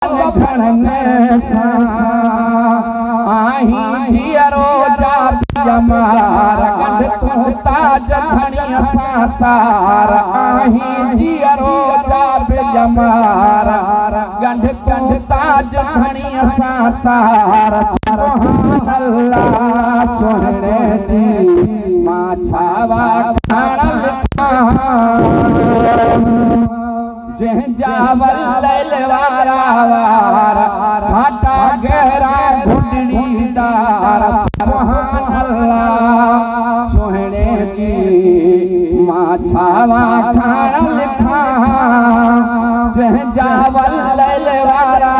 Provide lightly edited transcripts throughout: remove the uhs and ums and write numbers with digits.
घणने सा आही जियरो जा जमार गंढ तू ताज घणिय सा सार आही जियरो जा जमार गंढ तू ताज घणिय सा सार सुभान अल्लाह सोहणे दी मां छावा खाणल जह जावल लैलवारा वारा भाटा गहरा घुंडड़ी डार सुभान अल्लाह सोहणे की मां छावा खाणल खा जह जावल लैलवारा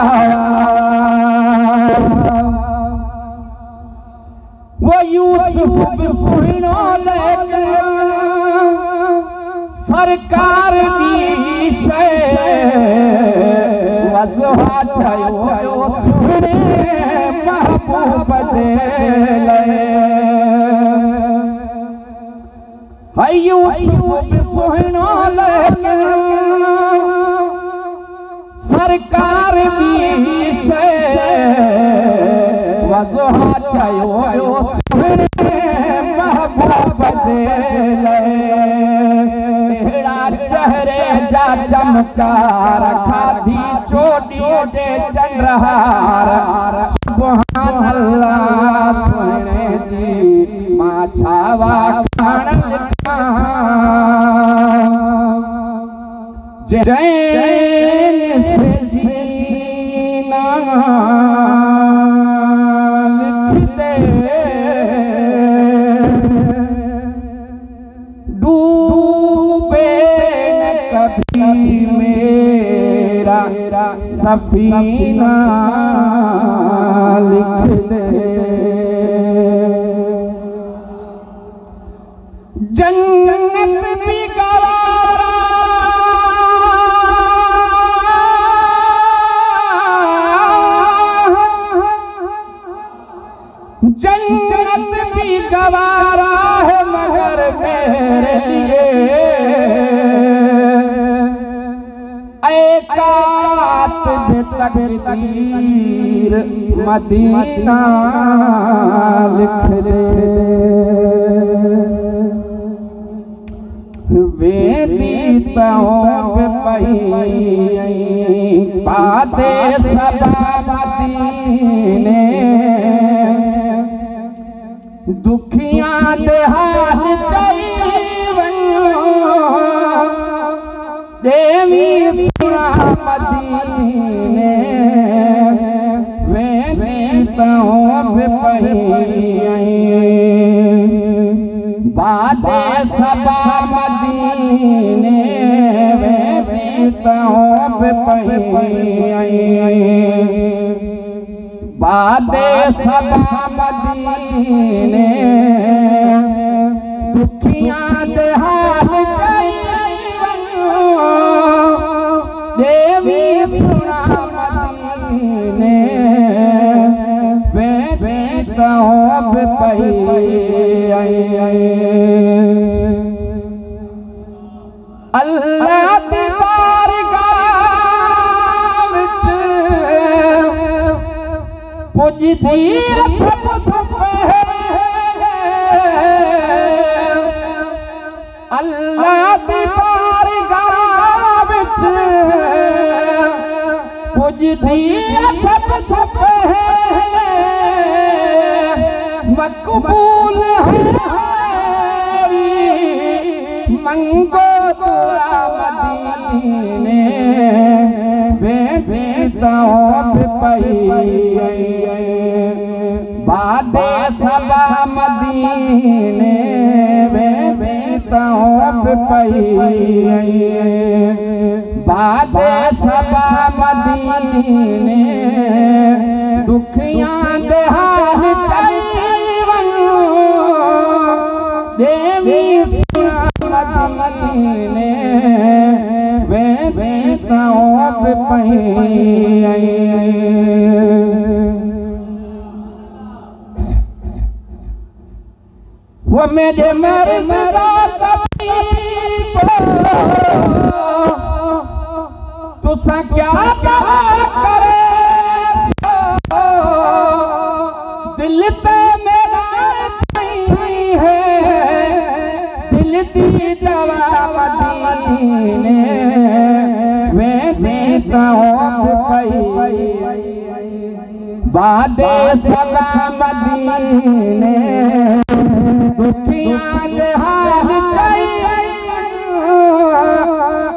वो यूसुफ सुहिणो लेके सरकार दी वज़हा चयो सुहिणे महबूब जे लाइ यूसुफ सुहिणो लेके सरकार दी वज़हा चयो सुहिणे महबूब जे लाइ चेहरे जा चमकार खाधी चोटी दे चंद्रहार सुभान अल्लाह सोहणे जी मां छावा खाणल खा जैन से जीना लिख दे मेरा सफीना लिख दे जन्नत भी गवारा जन्नत भी गवारा है मगर मेरे लिए एकात तकदीर मदीना लिख दे वेदी तौब पई पादे सबा मदीने दुखियां दे हाल चई वञो देवी सुना मदीने वेदी तौब पई बादे सबा मदीने वेदी तौब पई बादे सबा मदीने दुखियां दे हाल चई देवी सुना मदीने वेदी तौब पई अल्लाह दी बारगाह विच पुजदी सब अल्लाह दी बारगाह विच पुजदी सब मकबूल है मंगो दुआ मदीने वेदी तौब पई बादे सबा मदीने वेदी तौब पई बादे सबा मदीने दुखियां दे हाल चई वञो देवी सुना मदीने वेदी तौब पई वो मेरे मर्ज़ रा तबीब तुसा क्या करे दिल पे मेरा नहीं है, दिल दी दवा मदीने वे देता हूँ बादे सलाम मदीने दुखियां दे हाल चाहिए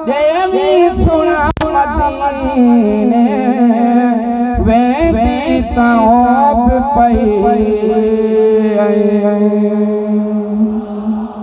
देवी सुना मदीने वे देता हूँ